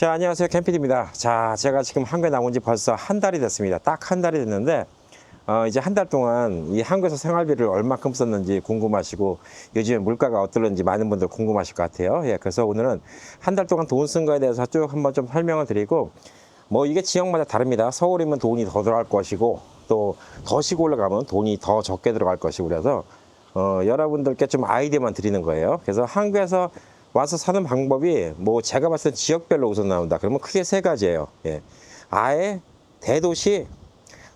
자, 안녕하세요. 캠피디입니다. 자, 제가 지금 한국에 나온 지 벌써 한 달이 됐습니다. 딱 한 달이 됐는데, 이제 한 달 동안 이 한국에서 생활비를 얼마큼 썼는지 궁금하시고, 요즘에 물가가 어떨는지 많은 분들 궁금하실 것 같아요. 예, 그래서 오늘은 한 달 동안 돈 쓴 거에 대해서 쭉 한번 좀 설명을 드리고, 뭐 이게 지역마다 다릅니다. 서울이면 돈이 더 들어갈 것이고, 또 더 시골로 가면 돈이 더 적게 들어갈 것이고, 그래서 여러분들께 좀 아이디어만 드리는 거예요. 그래서 한국에서 와서 사는 방법이 뭐 제가 봤을 때 지역별로 우선 나온다. 그러면 크게 세 가지예요. 예. 아예 대도시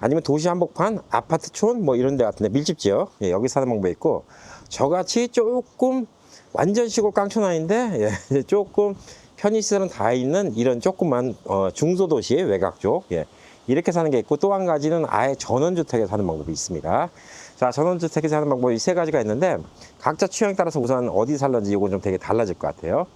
아니면 도시 한복판, 아파트촌 뭐 이런 데 같은데 밀집 지역. 예, 여기 사는 방법이 있고 저같이 조금 완전 시골 깡촌 아닌데 예, 조금 편의시설은 다 있는 이런 조그만 중소도시의 외곽 쪽. 예. 이렇게 사는 게 있고 또 한 가지는 아예 전원주택에 사는 방법이 있습니다. 자, 전원주택에 사는 방법이 세 가지가 있는데 각자 취향에 따라서 우선 어디 살는지 이건 좀 되게 달라질 것 같아요.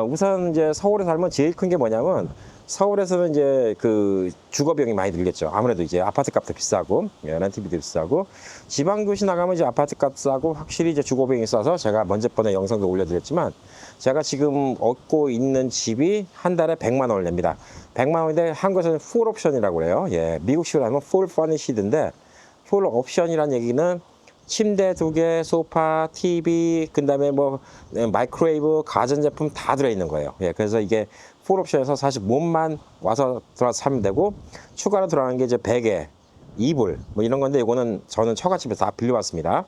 우선 이제 서울에 살면 제일 큰 게 뭐냐면 서울에서는 이제 그 주거 비용이 많이 들겠죠. 아무래도 이제 아파트 값도 비싸고 렌트비도 비싸고 지방도시 나가면 이제 아파트 값 싸고 확실히 이제 주거 비용이 싸서 제가 먼저 번에 영상도 올려드렸지만 제가 지금 얻고 있는 집이 한 달에 100만 원을 냅니다. 100만 원인데 한국에서는 풀 옵션이라고 그래요. 예, 미국식으로 하면 풀 퍼니시드인데 풀 옵션이란 얘기는 침대 2개, 소파, TV, 그 다음에 뭐 마이크로웨이브, 가전제품 다 들어있는 거예요. 예, 그래서 이게 풀 옵션에서 사실 몸만 와서 들어와서 사면 되고 추가로 들어가는 게 이제 베개, 이불 뭐 이런 건데 이거는 저는 처갓집에서 다 빌려왔습니다.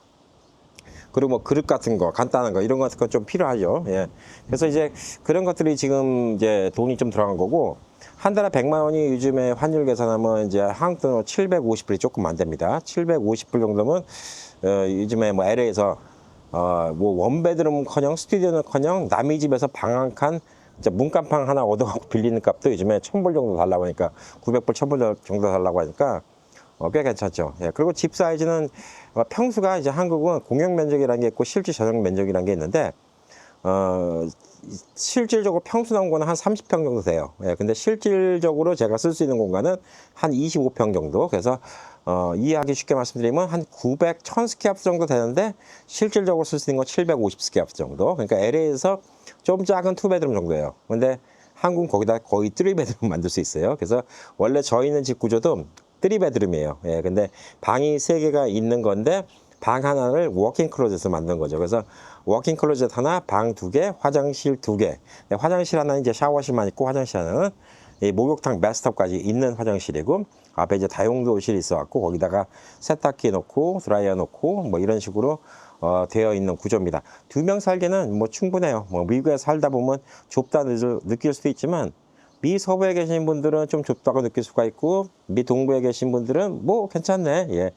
그리고 뭐 그릇 같은 거 간단한 거 이런 것 같은 건 좀 필요하죠. 예. 그래서 이제 그런 것들이 지금 이제 돈이 좀 들어간 거고 한 달에 100만 원이 요즘에 환율 계산하면 이제 한국 돈으로 750불이 조금 안 됩니다. 750불 정도면 요즘에 뭐 LA에서 뭐 원베드룸커녕 스튜디오는커녕 남의 집에서 방 한 칸 문간방 하나 얻어갖고 빌리는 값도 요즘에 1000불 정도 달라고 하니까 900불 1000불 정도 달라고 하니까 꽤 괜찮죠. 예, 그리고 집 사이즈는 평수가 이제 한국은 공용 면적이라는 게 있고 실질 전용 면적이라는 게 있는데 실질적으로 평수 나온 거는 한 30평 정도 돼요. 예, 근데 실질적으로 제가 쓸 수 있는 공간은 한 25평 정도. 그래서 이해하기 쉽게 말씀드리면 한 900, 1000 스퀘어피트 정도 되는데 실질적으로 쓸 수 있는 건 750 스퀘어피트 정도. 그러니까 LA에서 좀 작은 투베드룸 정도예요. 근데 한국은 거기다 거의 3베드룸 만들 수 있어요. 그래서 원래 저희 있는 집 구조도 3베드룸이에요. 예, 근데 방이 3개가 있는 건데 방 하나를 워킹 클로젯으로 만든 거죠. 그래서 워킹 클로젯 하나, 방 2개, 화장실 2개. 화장실 하나는 이제 샤워실만 있고 화장실 하나는 이 목욕탕 매스톱까지 있는 화장실이고 앞에 이제 다용도실이 있어갖고 거기다가 세탁기 놓고 드라이어 놓고 뭐 이런 식으로 되어 있는 구조입니다. 2명 살기는 뭐 충분해요. 뭐 미국에 살다 보면 좁다 느낄 수도 있지만 미 서부에 계신 분들은 좀 좁다고 느낄 수가 있고 미 동부에 계신 분들은 뭐 괜찮네. 예,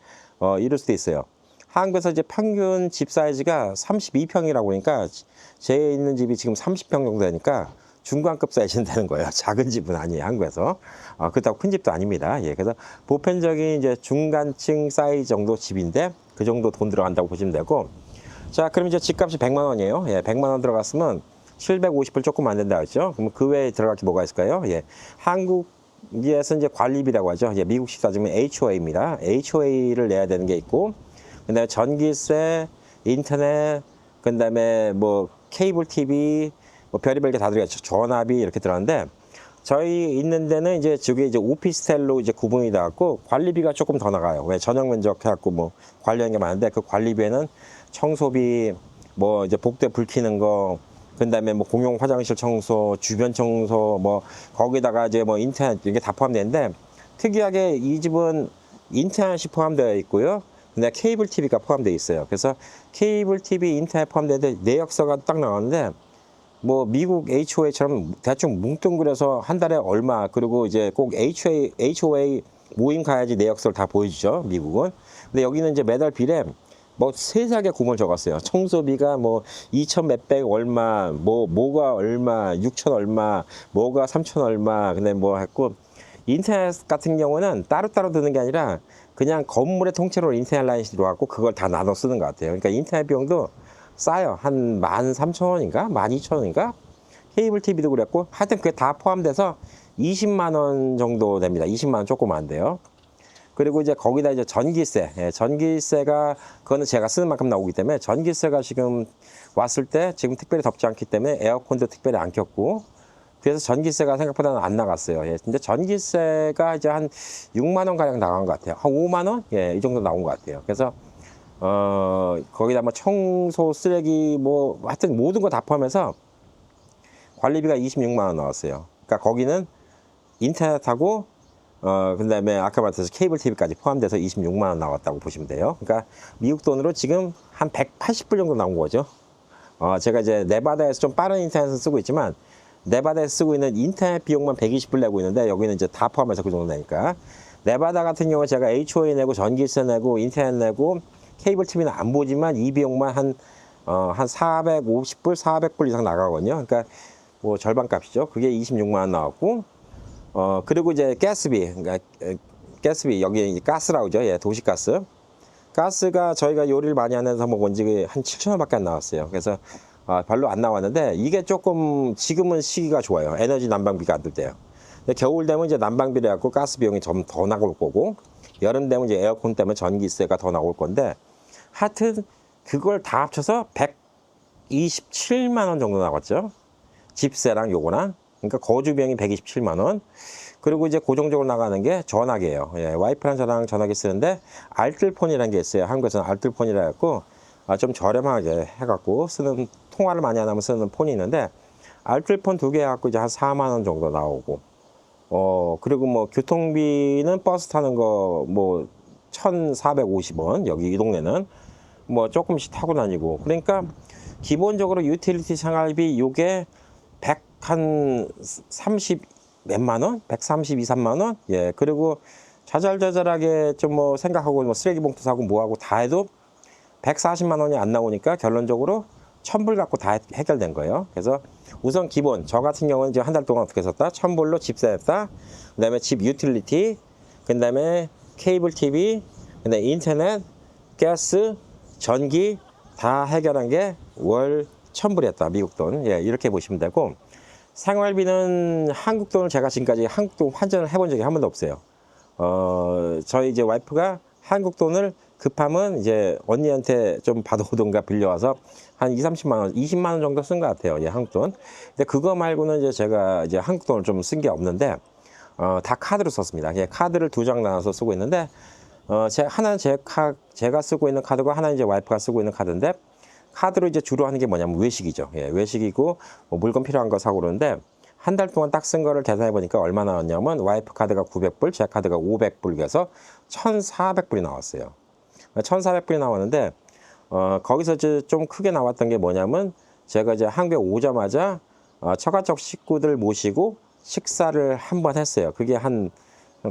이럴 수도 있어요. 한국에서 이제 평균 집 사이즈가 32평이라고 그러니까 제 있는 집이 지금 30평 정도 되니까 중간급 사이즈는 되는 거예요. 작은 집은 아니에요, 한국에서. 그렇다고 큰 집도 아닙니다. 예, 그래서 보편적인 이제 중간층 사이즈 정도 집인데 그 정도 돈 들어간다고 보시면 되고. 자, 그럼 이제 집값이 100만 원이에요. 예, 100만 원 들어갔으면 750불 조금 안 된다 했죠. 그럼 그 외에 들어갈 게 뭐가 있을까요? 예, 한국에서 이제 관리비라고 하죠. 예, 미국식 따지면 HOA입니다. HOA를 내야 되는 게 있고, 그다음에 전기세, 인터넷, 그다음에 뭐 케이블 TV, 뭐 별의별 게 다 들어가죠. 전화비 이렇게 들어가는데 저희 있는 데는 이제 저게 이제 오피스텔로 이제 구분이 돼 갖고 관리비가 조금 더 나가요. 왜 전용 면적 해갖고 뭐 관리하는 게 많은데 그 관리비에는 청소비, 뭐 이제 복대 불 켜는 거, 그다음에 뭐 공용 화장실 청소, 주변 청소, 뭐 거기다가 이제 뭐 인터넷 이게 다 포함되는데 특이하게 이 집은 인터넷이 포함되어 있고요. 근데 케이블 TV가 포함되어 있어요. 그래서 케이블 TV, 인터넷 포함되는데 내역서가 딱 나왔는데 뭐 미국 HOA처럼 대충 뭉뚱그려서 한 달에 얼마 그리고 이제 꼭 HOA 모임 가야지 내역서를 다 보여주죠, 미국은. 근데 여기는 이제 매달 비례 뭐 세세하게 구멍을 적었어요. 청소비가 뭐 2천 몇백 얼마, 뭐가 얼마, 6천 얼마, 뭐가 3천 얼마, 근데 뭐 했고 인터넷 같은 경우는 따로따로 드는 게 아니라 그냥 건물의 통째로 인터넷 라인이 들어왔고 그걸 다 나눠 쓰는 것 같아요. 그러니까 인터넷 비용도 싸요. 한 13,000원인가? 12,000원인가? 케이블 TV도 그랬고 하여튼 그게 다 포함돼서 20만 원 정도 됩니다. 20만 원 조금 안 돼요. 그리고 이제 거기다 이제 전기세, 예, 전기세가 그거는 제가 쓰는 만큼 나오기 때문에 전기세가 지금 왔을 때 지금 특별히 덥지 않기 때문에 에어컨도 특별히 안 켰고 그래서 전기세가 생각보다는 안 나갔어요. 예. 근데 전기세가 이제 한 6만 원 가량 나간 것 같아요. 한 5만 원? 예, 이 정도 나온 것 같아요. 그래서 거기다 뭐 청소, 쓰레기, 뭐 하여튼 모든 거 다 포함해서 관리비가 26만 원 나왔어요. 그러니까 거기는 인터넷하고 그다음에 아까 말했듯이 케이블 TV까지 포함돼서 26만 원 나왔다고 보시면 돼요. 그러니까 미국 돈으로 지금 한 180불 정도 나온 거죠. 제가 이제 네바다에서 좀 빠른 인터넷을 쓰고 있지만 네바다에서 쓰고 있는 인터넷 비용만 120불 내고 있는데 여기는 이제 다 포함해서 그 정도 되니까 네바다 같은 경우는 제가 HOA 내고 전기세 내고 인터넷 내고 케이블 TV는 안 보지만 이 비용만 한 450불, 400불 이상 나가거든요. 그러니까 뭐 절반 값이죠. 그게 26만 원 나왔고 그리고 이제 가스비, 그러니까 가스비 여기 가스라고 하죠. 예, 도시가스. 가스가 저희가 요리를 많이 하면서 먹은 지 한 7천 원밖에 안 나왔어요. 그래서 별로 안 나왔는데 이게 조금 지금은 시기가 좋아요. 에너지 난방비가 안 들 때요. 근데 겨울 되면 이제 난방비를 갖고 가스 비용이 좀 더 나올 거고 여름 되면 이제 에어컨 때문에 전기세가 더 나올 건데 하여튼 그걸 다 합쳐서 127만 원 정도 나왔죠. 집세랑 요거랑. 그러니까 거주 비용이 127만 원. 그리고 이제 고정적으로 나가는 게 전화기예요. 예, 와이프랑 저랑 전화기 쓰는데 알뜰폰이라는 게 있어요. 한국에서는 알뜰폰이라 해갖고 좀 저렴하게 해갖고 쓰는 통화를 많이 안 하면 쓰는 폰이 있는데 알뜰폰 2개 해갖고 이제 한 4만 원 정도 나오고 그리고 뭐 교통비는 버스 타는 거 뭐 1,450원 여기 이 동네는 뭐 조금씩 타고 다니고 그러니까 기본적으로 유틸리티 생활비 요게 130 몇만 원? 132, 3만 원? 예. 그리고 자잘자잘하게 좀 뭐 생각하고 뭐 쓰레기 봉투 사고 뭐 하고 다 해도 140만 원이 안 나오니까 결론적으로 1,000불 갖고 다 해결된 거예요. 그래서 우선 기본 저 같은 경우는 이제 한 달 동안 어떻게 썼다? 1,000불로 집세 냈다. 그다음에 집 유틸리티, 그다음에 케이블 TV, 그다음에 인터넷, 가스, 전기 다 해결한 게 월 1,000불이었다. 미국 돈. 예, 이렇게 보시면 되고 생활비는 한국 돈을 제가 지금까지 한국 돈 환전을 해본 적이 한 번도 없어요. 저희 이제 와이프가 한국 돈을 급하면 이제 언니한테 좀 받아오던가 빌려와서 한 30만 원, 20만 원 정도 쓴 것 같아요. 예, 한국 돈. 근데 그거 말고는 이제 제가 이제 한국 돈을 좀 쓴 게 없는데, 다 카드로 썼습니다. 예, 카드를 2장 나눠서 쓰고 있는데, 하나는 제가 쓰고 있는 카드고 하나는 이제 와이프가 쓰고 있는 카드인데, 카드로 이제 주로 하는 게 뭐냐면 외식이죠. 예, 외식이고 뭐 물건 필요한 거 사고 그러는데 한 달 동안 딱 쓴 거를 계산해 보니까 얼마 나왔냐면 와이프 카드가 900불, 제 카드가 500불 그래서 1,400불이 나왔어요. 1,400불이 나왔는데 거기서 이제 좀 크게 나왔던 게 뭐냐면 제가 이제 한국에 오자마자 처가족 식구들 모시고 식사를 한 번 했어요. 그게 한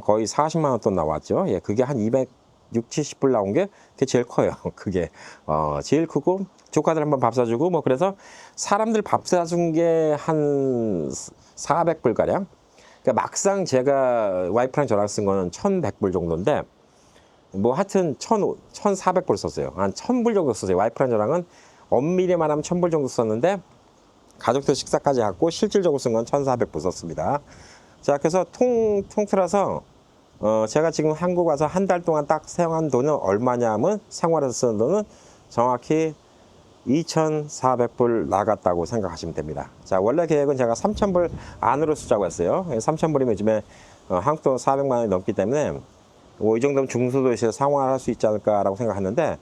거의 40만 원 돈 나왔죠. 예, 그게 한 260, 70불 나온 게 그게 제일 커요. 그게 제일 크고 조카들 한번 밥 사주고 뭐 그래서 사람들 밥 사준 게 한 400불 가량. 그러니까 막상 제가 와이프랑 저랑 쓴 거는 1,100불 정도인데 뭐 하여튼 1,400불 썼어요. 한 1,000불 정도 썼어요. 와이프랑 저랑은 엄밀히 말하면 1,000불 정도 썼는데 가족들 식사까지 갖고 실질적으로 쓴 건 1,400불 썼습니다. 자, 그래서 통틀어서 제가 지금 한국 와서 한 달 동안 딱 사용한 돈은 얼마냐 하면 생활에서 쓰는 돈은 정확히 2,400불 나갔다고 생각하시면 됩니다. 자, 원래 계획은 제가 3,000불 안으로 쓰자고 했어요. 3,000불이면 요즘에 한국 돈 400만 원이 넘기 때문에 뭐 이 정도면 중소도시에서 생활할 수 있지 않을까라고 생각하는데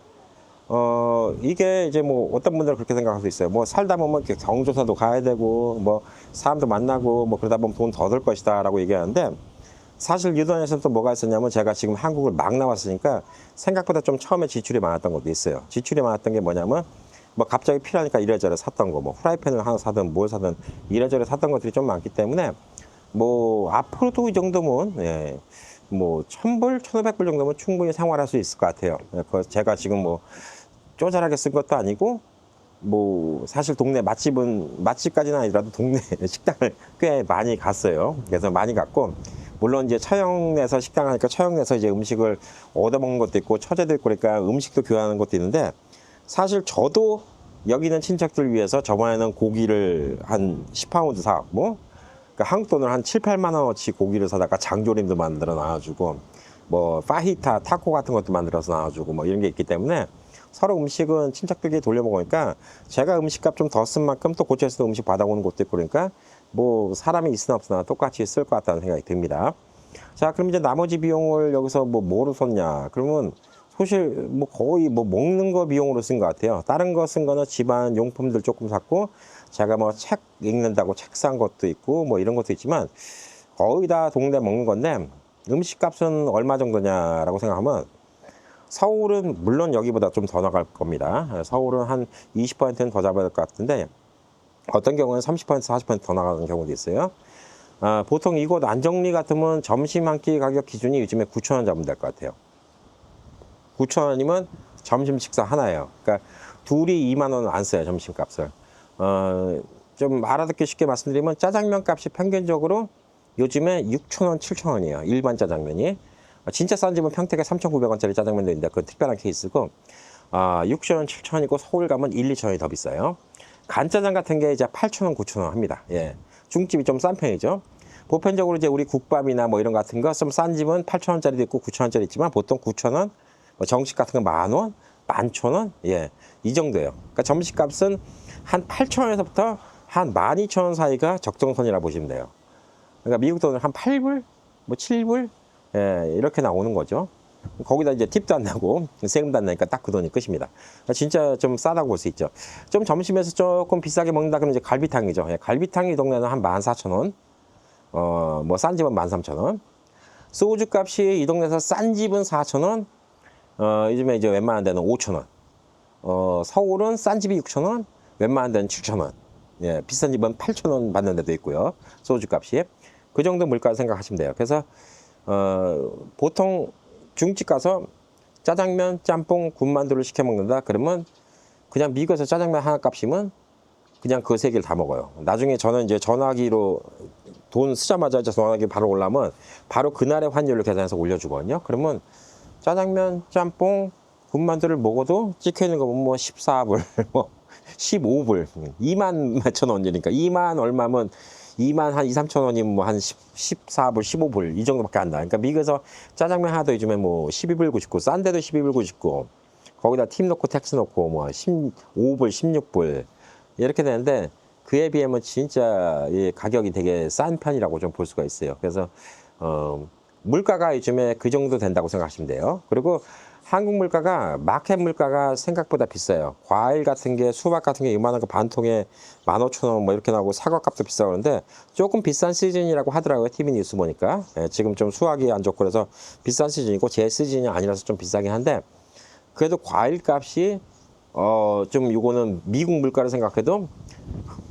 이게 이제 뭐 어떤 분들은 그렇게 생각할 수 있어요. 뭐 살다 보면 경조사도 가야 되고 뭐 사람도 만나고 뭐 그러다 보면 돈 더 들 것이다 라고 얘기하는데 사실 유도안에서는 또 뭐가 있었냐면 제가 지금 한국을 막 나왔으니까 생각보다 좀 처음에 지출이 많았던 것도 있어요. 지출이 많았던 게 뭐냐면 뭐 갑자기 필요하니까 이래저래 샀던 거, 뭐 후라이팬을 하나 사든 뭘 사든 이래저래 샀던 것들이 좀 많기 때문에 뭐 앞으로도 이 정도면 예, 뭐 1,000불, 1,500불 정도면 충분히 생활할 수 있을 것 같아요. 제가 지금 뭐 쪼잘하게 쓴 것도 아니고 뭐 사실 동네 맛집까지는 아니더라도 동네 식당을 꽤 많이 갔어요. 그래서 많이 갔고 물론 이제 처형내서 식당 하니까 처형내서 이제 음식을 얻어먹는 것도 있고 처제도 있고 그러니까 음식도 교환하는 것도 있는데 사실 저도 여기 있는 친척들 위해서 저번에는 고기를 한 10파운드 사왔고 그러니까 한국 돈으로 한 7, 8만 원어치 고기를 사다가 장조림도 만들어 놔주고 뭐 파히타, 타코 같은 것도 만들어서 놔주고 뭐 이런 게 있기 때문에 서로 음식은 친척들끼리 돌려 먹으니까 제가 음식값 좀 더 쓴 만큼 또 고쳐서 음식 받아오는 곳도 있고 그러니까 뭐 사람이 있으나 없으나 똑같이 쓸 것 같다는 생각이 듭니다. 자, 그럼 이제 나머지 비용을 여기서 뭐로 썼냐? 그러면 사실 뭐 거의 뭐 먹는 거 비용으로 쓴 것 같아요. 다른 거 쓴 거는 집안 용품들 조금 샀고, 제가 뭐 책 읽는다고 책 산 것도 있고 뭐 이런 것도 있지만 거의 다 동네 먹는 건데, 음식값은 얼마 정도냐라고 생각하면 서울은 물론 여기보다 좀 더 나갈 겁니다. 서울은 한 20%는 더 잡아야 될 것 같은데, 어떤 경우는 30% 40%더 나가는 경우도 있어요. 보통 이곳 안정리 같으면 점심 한 끼 가격 기준이 요즘에 9,000원 잡으면 될 것 같아요. 9,000원이면 점심 식사 하나예요. 그러니까 둘이 2만 원은 안 써요, 점심값을. 좀 알아듣기 쉽게 말씀드리면 짜장면 값이 평균적으로 요즘에 6,000원, 7,000원이에요. 일반 짜장면이. 진짜 싼 집은 평택에 3,900원짜리 짜장면도 있는데 그건 특별한 케이스고, 6,000원, 7,000원이고 서울 가면 1, 2,000원이 더 비싸요. 간짜장 같은 게 이제 8,000원, 9,000원 합니다. 예. 중집이 좀 싼 편이죠. 보편적으로 이제 우리 국밥이나 뭐 이런 거 같은 거 좀 싼 집은 8,000원짜리도 있고 9,000원짜리 있지만 보통 9,000원, 뭐 정식 같은 거 10,000원, 11,000원, 예, 이 정도예요. 그러니까 점심값은 한 8,000원에서부터 한 12,000원 사이가 적정선이라 보시면 돼요. 그러니까 미국 돈은 한 8불, 뭐 7불, 예, 이렇게 나오는 거죠. 거기다 이제 팁도 안 나고 세금도 안 나니까 딱 그 돈이 끝입니다. 그러니까 진짜 좀 싸다고 볼 수 있죠. 좀 점심에서 조금 비싸게 먹는다 그러면 이제 갈비탕이죠. 예, 갈비탕이 이 동네는 한 14,000원, 뭐 싼 집은 13,000원. 소주 값이 이 동네에서 싼 집은 4,000원, 요즘에 이제 웬만한 데는 5,000원. 서울은 싼 집이 6,000원, 웬만한 데는 7,000원. 예, 비싼 집은 8,000원 받는 데도 있고요. 소주 값이. 그 정도 물가 생각하시면 돼요. 그래서, 보통 중집 가서 짜장면, 짬뽕, 군만두를 시켜 먹는다? 그러면 그냥 미국에서 짜장면 하나 값이면 그냥 그 세 개를 다 먹어요. 나중에 저는 이제 전화기로 돈 쓰자마자 전화기 바로 올라면 바로 그날의 환율을 계산해서 올려주거든요. 그러면 짜장면, 짬뽕, 군만두를 먹어도 찍혀 있는 거 보면 뭐 14불, 뭐 15불, 2만 몇천 원이니까 2만 얼마면 2만 한 2, 3천 원이면 뭐 한 14불, 15불 이 정도밖에 안 나. 그러니까 미국에서 짜장면 하나도 요즘에 뭐 12불 99, 싼 데도 12불 99, 거기다 팁 넣고 텍스 넣고 뭐 15불, 16불 이렇게 되는데, 그에 비하면 진짜 이 가격이 되게 싼 편이라고 좀 볼 수가 있어요. 그래서 물가가 요즘에 그 정도 된다고 생각하시면 돼요. 그리고 한국 물가가 마켓 물가가 생각보다 비싸요. 과일 같은 게, 수박 같은 게 이만한 거 반통에 15,000원 뭐 이렇게 나오고, 사과 값도 비싸고 그러는데 조금 비싼 시즌이라고 하더라고요. TV 뉴스 보니까. 예, 지금 좀 수확이 안 좋고 그래서 비싼 시즌이고 제 시즌이 아니라서 좀 비싸긴 한데, 그래도 과일 값이 좀 요거는 미국 물가를 생각해도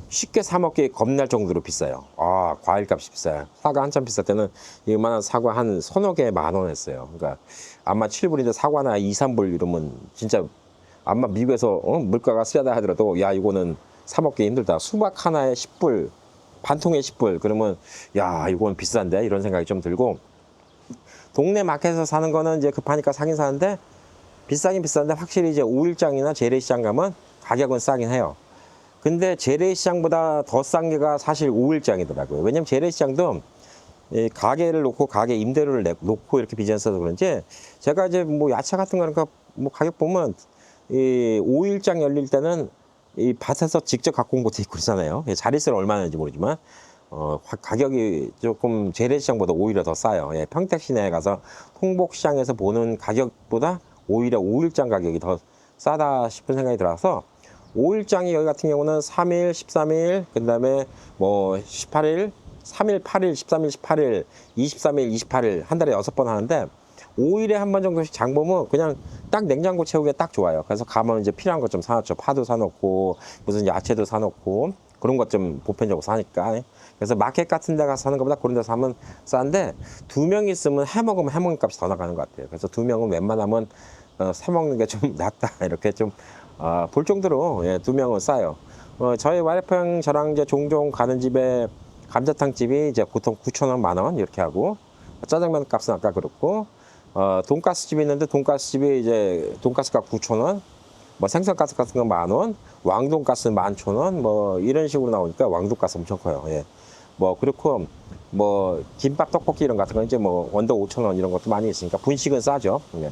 쉽게 사 먹기 겁날 정도로 비싸요. 과일 값이 비싸요. 사과 한참 비쌀 때는 이만한 사과 한 서너 개에 10,000원 했어요. 그러니까 아마 7불인데 사과나 2, 3불 이러면 진짜 아마 미국에서 물가가 세다 하더라도 야, 이거는 사 먹기 힘들다. 수박 하나에 10불, 반통에 10불 그러면 야, 이건 비싼데 이런 생각이 좀 들고, 동네 마켓에서 사는 거는 이제 급하니까 사긴 사는데 비싸긴 비싼데, 확실히 이제 5일장이나 재래시장 가면 가격은 싸긴 해요. 근데 재래시장보다 더 싼 게가 사실 5일장이더라고요. 왜냐면 재래시장도 이 가게를 놓고 가게 임대료를 놓고 이렇게 비즈니스해서 그런지, 제가 이제 뭐 야채 같은 거는 뭐 가격 보면 이 5일장 열릴 때는 이 밭에서 직접 갖고 온 것도 있고 그러잖아요. 자릿세는 얼마나 하는지 모르지만 가격이 조금 재래시장보다 오히려 더 싸요. 예, 평택 시내에 가서 홍복시장에서 보는 가격보다 오히려 5일장 가격이 더 싸다 싶은 생각이 들어서, 5일장이 여기 같은 경우는 3일, 13일, 그 다음에 뭐 18일, 3일, 8일, 13일, 18일, 23일, 28일 한 달에 6번 하는데, 5일에 한 번 정도씩 장 보면 그냥 딱 냉장고 채우기에 딱 좋아요. 그래서 가면 이제 필요한 것 좀 사놓죠. 파도 사놓고 무슨 야채도 사놓고 그런 것 좀 보편적으로 사니까. 그래서 마켓 같은 데 가서 사는 것보다 그런 데서 사면 싼데, 2명 있으면 해먹으면 해먹는 값이 더 나가는 것 같아요. 그래서 2명은 웬만하면 사먹는 게 좀 낫다 이렇게 좀 볼 정도로, 예, 2명은 싸요. 저희 와이프랑 저랑 이제 종종 가는 집에 감자탕 집이 이제 보통 9,000원, 10,000원 이렇게 하고, 짜장면 값은 아까 그렇고, 돈가스 집이 있는데 돈가스 집이 이제 돈가스 값 9,000원, 뭐 생선가스 같은 건 10,000원, 왕돈가스는 11,000원, 뭐 이런 식으로 나오니까 왕돈가스 엄청 커요. 예. 뭐 그렇고, 뭐 김밥, 떡볶이 이런 같은 건 이제 뭐 원더 5,000원 이런 것도 많이 있으니까 분식은 싸죠. 예.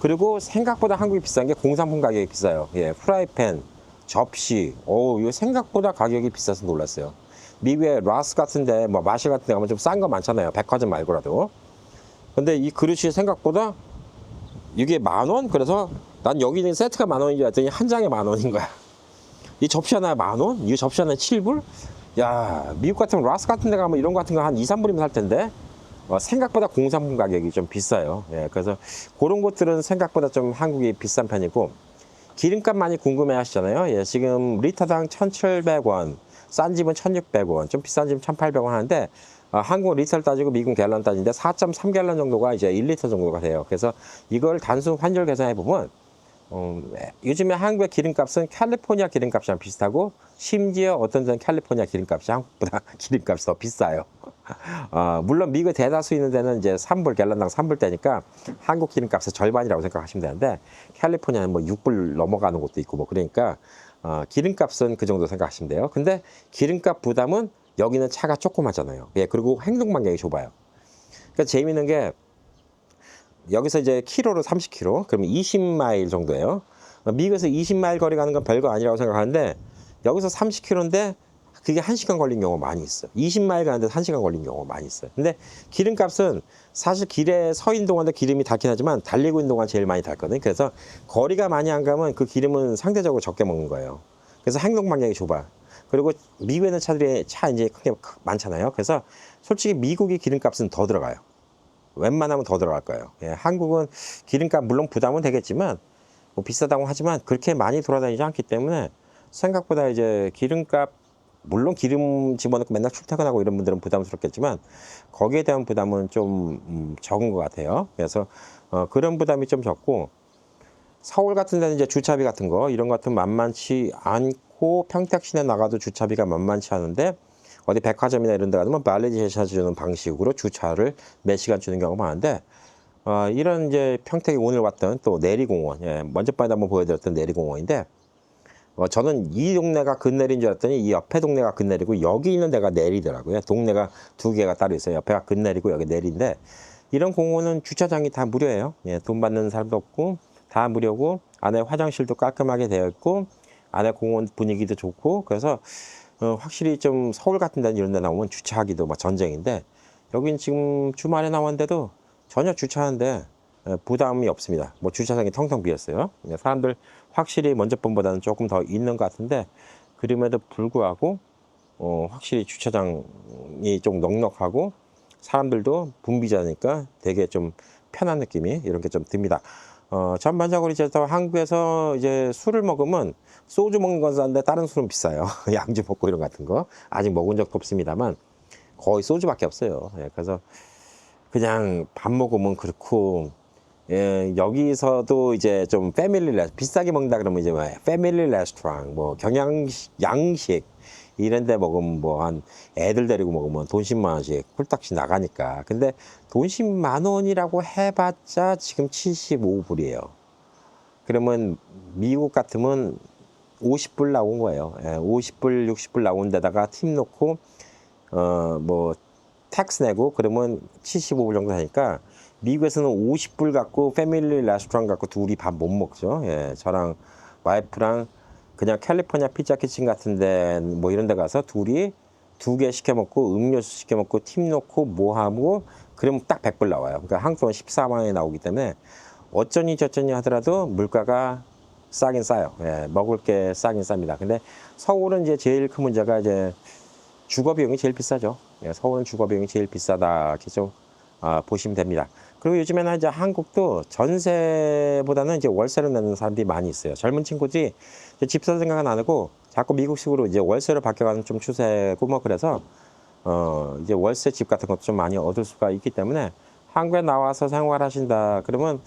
그리고 생각보다 한국이 비싼 게 공산품 가격이 비싸요. 예, 프라이팬, 접시, 이거 생각보다 가격이 비싸서 놀랐어요. 미국의 라스 같은데 뭐 마실 같은 데 가면 좀 싼 거 많잖아요. 백화점 말고라도. 근데 이 그릇이 생각보다 이게 10,000원? 그래서 난 여기 있는 세트가 10,000원인 줄 알았더니 한 장에 10,000원인 거야. 이 접시 하나에 10,000원? 이 접시 하나에 7불? 야, 미국 같은 라스 같은 데 가면 이런 거 같은 거 한 2, 3불이면 살 텐데 생각보다 공산품 가격이 좀 비싸요. 예, 그래서 그런 것들은 생각보다 좀 한국이 비싼 편이고, 기름값 많이 궁금해 하시잖아요. 예, 지금 리터당 1,700원, 싼 집은 1,600원, 좀 비싼 집은 1,800원 하는데, 한국은 리터를 따지고 미국은 갤런 따지는데 4.3갤런 정도가 이제 1리터 정도가 돼요. 그래서 이걸 단순 환율 계산해 보면 요즘에 한국의 기름값은 캘리포니아 기름값이랑 비슷하고, 심지어 어떤 데는 캘리포니아 기름값이 한국보다 기름값이 더 비싸요. 물론 미국의 대다수 있는 데는 이제 3불, 갤런당 3불대니까 한국 기름값의 절반이라고 생각하시면 되는데, 캘리포니아는 뭐 6불 넘어가는 곳도 있고 뭐 그러니까 기름값은 그 정도 생각하시면 돼요. 근데 기름값 부담은 여기는 차가 조그맣잖아요. 예, 그리고 행동 반경이 좁아요. 그러니까 재미있는 게 여기서 이제 키로로 30km, 그러면 20마일 정도예요. 미국에서 20마일 거리 가는 건 별거 아니라고 생각하는데, 여기서 30km인데 그게 1시간 걸린 경우가 많이 있어요. 20마일 가는데 1시간 걸린 경우가 많이 있어요. 근데 기름값은 사실 길에 서 있는 동안도 기름이 닳긴 하지만 달리고 있는 동안 제일 많이 닳거든요. 그래서 거리가 많이 안 가면 그 기름은 상대적으로 적게 먹는 거예요. 그래서 행동 반경이 좁아. 그리고 미국에는 차들이 차 이제 크게 많잖아요. 그래서 솔직히 미국이 기름값은 더 들어가요. 웬만하면 더 들어갈 거예요. 예, 한국은 기름값 물론 부담은 되겠지만 뭐 비싸다고 하지만 그렇게 많이 돌아다니지 않기 때문에 생각보다 이제 기름값, 물론 기름 집어넣고 맨날 출퇴근하고 이런 분들은 부담스럽겠지만 거기에 대한 부담은 좀 적은 것 같아요. 그래서 그런 부담이 좀 적고, 서울 같은 데는 이제 주차비 같은 거 이런 것 같은 만만치 않고, 평택 시내 나가도 주차비가 만만치 않은데 어디 백화점이나 이런 데 가면 발리제이션 주는 방식으로 주차를 몇 시간 주는 경우가 많은데, 이런 이제 평택에 오늘 왔던 또 내리공원, 예, 먼저 번에 한번 보여드렸던 내리공원인데, 저는 이 동네가 근내리인 줄 알았더니 이 옆에 동네가 근내리고 여기 있는 데가 내리더라고요. 동네가 두 개가 따로 있어요. 옆에가 근내리고 여기 내리인데, 이런 공원은 주차장이 다 무료예요. 예, 돈 받는 사람도 없고 다 무료고, 안에 화장실도 깔끔하게 되어 있고 안에 공원 분위기도 좋고, 그래서 확실히 좀 서울 같은 데는 이런 데 나오면 주차하기도 막 전쟁인데, 여긴 지금 주말에 나왔는데도 전혀 주차하는데 부담이 없습니다. 뭐 주차장이 텅텅 비었어요. 사람들 확실히 먼저 번보다는 조금 더 있는 것 같은데, 그럼에도 불구하고 확실히 주차장이 좀 넉넉하고 사람들도 붐비자니까 되게 좀 편한 느낌이 이런 게 좀 듭니다. 전반적으로 이제 또 한국에서 이제 술을 먹으면 소주 먹는 건 싼데 다른 술은 비싸요. 양주 먹고 이런 같은 거 아직 먹은 적도 없습니다만 거의 소주밖에 없어요. 예, 그래서 그냥 밥 먹으면 그렇고, 예, 여기서도 이제 좀 비싸게 먹는다 그러면 이제 뭐 패밀리 레스토랑, 뭐 경양식, 양식 이런 데 먹으면 뭐 한 애들 데리고 먹으면 돈 10만 원씩 홀딱씩 나가니까. 근데 돈 10만 원이라고 해봤자 지금 75불이에요. 그러면 미국 같으면 50불 나온 거예요. 예, 50불, 60불 나온 데다가 팁 놓고 뭐 텍스 내고 그러면 75불 정도 하니까, 미국에서는 50불 갖고 패밀리 레스토랑 갖고 둘이 밥 못 먹죠. 예, 저랑 와이프랑 그냥 캘리포니아 피자 키친 같은데 뭐 이런 데 가서 둘이 2개 시켜 먹고 음료수 시켜 먹고 팁 놓고 뭐 하고 그러면 딱 100불 나와요. 그러니까 한국 돈 14만 원이 나오기 때문에 어쩌니 저쩌니 하더라도 물가가 싸긴 싸요. 예, 먹을 게 싸긴 쌉니다. 근데 서울은 이제 제일 큰 문제가 이제 주거 비용이 제일 비싸죠. 예, 서울은 주거 비용이 제일 비싸다 이렇게 좀 보시면 됩니다. 그리고 요즘에는 이제 한국도 전세보다는 이제 월세로 내는 사람들이 많이 있어요. 젊은 친구들이 집 살 생각은 안 하고 자꾸 미국식으로 이제 월세로 바뀌어가는 좀 추세고, 뭐 그래서 이제 월세 집 같은 것도 좀 많이 얻을 수가 있기 때문에 한국에 나와서 생활하신다 그러면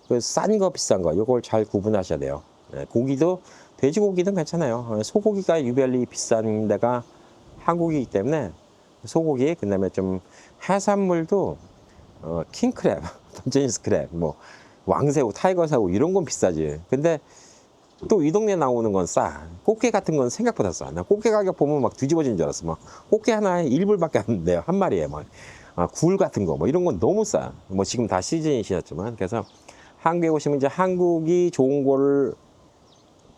그 싼 거 비싼 거 요걸 잘 구분하셔야 돼요. 예, 고기도 돼지고기는 괜찮아요. 소고기가 유별리 비싼 데가 한국이기 때문에 소고기, 그다음에 좀 해산물도 킹크랩, 던져니스 크랩, 뭐 왕새우, 타이거새우 이런 건 비싸지. 근데 또 이 동네 나오는 건 싸. 꽃게 같은 건 생각보다 싸. 나 꽃게 가격 보면 막 뒤집어진 줄 알았어. 막 꽃게 하나에 1불밖에 안 돼요. 한 마리에 막. 굴 같은 거 뭐 이런 건 너무 싸. 뭐 지금 다 시즌이시었지만, 그래서 한국에 오시면 이제 한국이 좋은 거를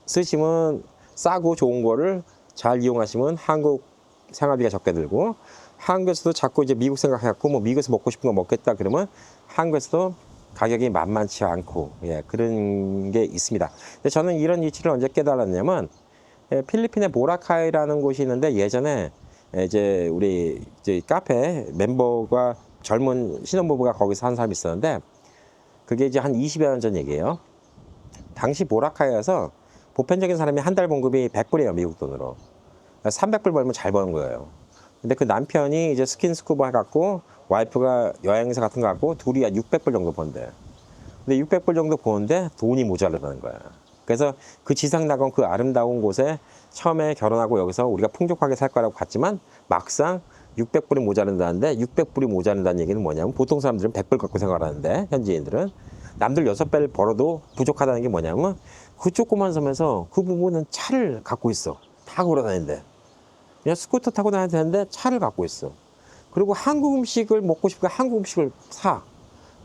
쓰시면, 싸고 좋은 거를 잘 이용하시면 한국 생활비가 적게 들고, 한국에서도 자꾸 이제 미국 생각해갖고 뭐 미국에서 먹고 싶은 거 먹겠다 그러면 한국에서도 가격이 만만치 않고, 예, 그런 게 있습니다. 근데 저는 이런 이치를 언제 깨달았냐면, 예, 필리핀의 보라카이라는 곳이 있는데 예전에 이제 우리 이제 카페 멤버가 젊은 신혼부부가 거기서 한 사람이 있었는데, 그게 이제 한 20여 년 전 얘기예요. 당시 보라카이에서 보편적인 사람이 한 달 봉급이 100불이에요, 미국 돈으로. 300불 벌면 잘 버는 거예요. 근데 그 남편이 이제 스킨스쿠버 해갖고 와이프가 여행사 같은 거 갖고 둘이 한 600불 정도 번대. 근데 600불 정도 버는데 돈이 모자라다는 거야. 그래서 그 지상 낙원 그 아름다운 곳에 처음에 결혼하고 여기서 우리가 풍족하게 살 거라고 갔지만 막상 600불이 모자른다는데, 600불이 모자른다는 얘기는 뭐냐면 보통 사람들은 100불 갖고 생활하는데 현지인들은 남들 6배를 벌어도 부족하다는 게 뭐냐면 그 조그만 섬에서 그 부부는 차를 갖고 있어. 다 걸어 다니는데. 그냥 스쿠터 타고 다녀야 되는데 차를 갖고 있어. 그리고 한국 음식을 먹고 싶으니까 한국 음식을 사.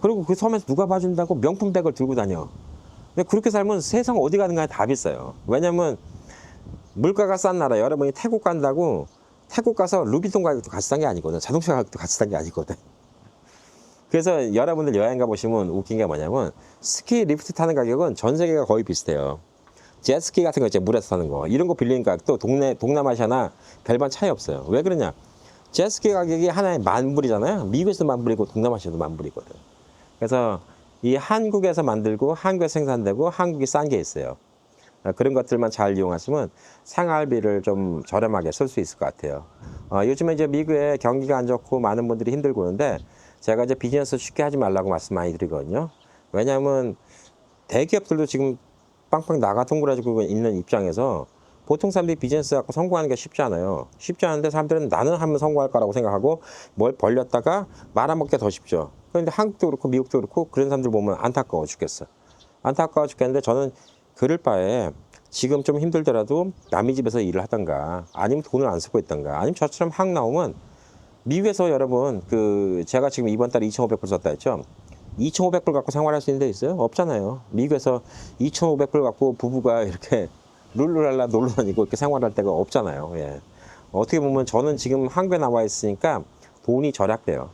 그리고 그 섬에서 누가 봐준다고 명품백을 들고 다녀. 근데 그렇게 살면 세상 어디 가든 간에 다 비싸요. 왜냐면 물가가 싼 나라, 여러분이 태국 간다고 태국 가서 루비통 가격도 같이 싼 게 아니거든. 자동차 가격도 같이 싼 게 아니거든. 그래서 여러분들 여행 가보시면 웃긴 게 뭐냐면 스키 리프트 타는 가격은 전 세계가 거의 비슷해요. jet스키 같은 거 이제 물에서 타는 거 이런 거 빌리는 가격도 동남아시아나 별반 차이 없어요. 왜 그러냐? jet스키 가격이 하나에 10,000불이잖아요. 미국에서도 10,000불이고 동남아시아도 10,000불이거든. 그래서 이 한국에서 만들고 한국에서 생산되고 한국이 싼 게 있어요. 그런 것들만 잘 이용하시면 생활비를 좀 저렴하게 쓸 수 있을 것 같아요. 요즘에 이제 미국에 경기가 안 좋고 많은 분들이 힘들고 그러는데 제가 이제 비즈니스 쉽게 하지 말라고 말씀 많이 드리거든요. 왜냐하면 대기업들도 지금 빵빵 나가 동그라지고 있는 입장에서 보통 사람들이 비즈니스 갖고 성공하는 게 쉽지 않아요. 쉽지 않은데 사람들은 나는 하면 성공할 거라고 생각하고 뭘 벌렸다가 말아먹기 더 쉽죠. 그런데 한국도 그렇고 미국도 그렇고 그런 사람들 보면 안타까워 죽겠어. 안타까워 죽겠는데 저는 그럴 바에 지금 좀 힘들더라도 남의 집에서 일을 하던가 아니면 돈을 안 쓰고 있던가 아니면 저처럼 한국 나오면 미국에서 여러분 그 제가 지금 이번 달에 2,500불 썼다 했죠. 2,500불 갖고 생활할 수 있는 데 있어요? 없잖아요. 미국에서 2,500불 갖고 부부가 이렇게 룰루랄라 놀러 다니고 이렇게 생활할 데가 없잖아요. 예. 어떻게 보면 저는 지금 한국에 나와 있으니까 돈이 절약돼요.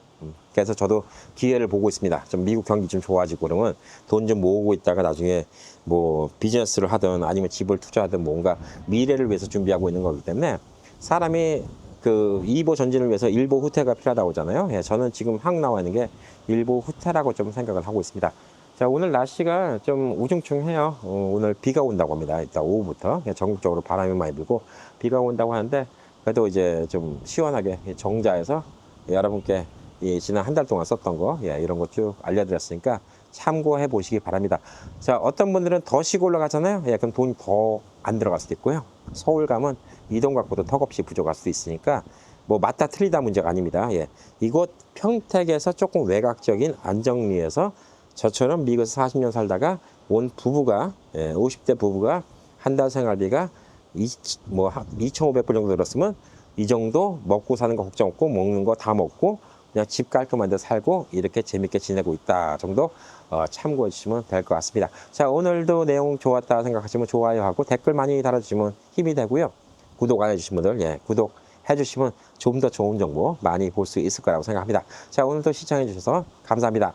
그래서 저도 기회를 보고 있습니다. 좀 미국 경기 좀 좋아지고 그러면 돈 좀 모으고 있다가 나중에 뭐 비즈니스를 하든 아니면 집을 투자하든 뭔가 미래를 위해서 준비하고 있는 거기 때문에 사람이 그 2보 전진을 위해서 1보 후퇴가 필요하다고 하잖아요. 예, 저는 지금 한국 나와 있는 게 1보 후퇴라고 좀 생각을 하고 있습니다. 자, 오늘 날씨가 좀 우중충해요. 오늘 비가 온다고 합니다. 이따 오후부터 전국적으로 바람이 많이 불고 비가 온다고 하는데 그래도 이제 좀 시원하게 정자에서 여러분께 지난 한 달 동안 썼던 거 이런 거 쭉 알려드렸으니까 참고해 보시기 바랍니다. 자, 어떤 분들은 더 시골로 가잖아요. 그럼 돈이 더 안 들어갈 수도 있고요. 서울 가면 이동 각보도 턱없이 부족할 수도 있으니까 뭐 맞다 틀리다 문제가 아닙니다. 이곳 평택에서 조금 외곽적인 안정리에서 저처럼 미국에서 40년 살다가 온 부부가 50대 부부가 한 달 생활비가 2,500불 정도 들었으면 이 정도 먹고 사는 거 걱정 없고 먹는 거 다 먹고 그냥 집 깔끔한 데 살고 이렇게 재밌게 지내고 있다 정도 참고해 주시면 될 것 같습니다. 자, 오늘도 내용 좋았다 생각하시면 좋아요하고 댓글 많이 달아주시면 힘이 되고요. 구독 안 해주신 분들 구독 해주시면 좀 더 좋은 정보 많이 볼 수 있을 거라고 생각합니다. 자, 오늘도 시청해 주셔서 감사합니다.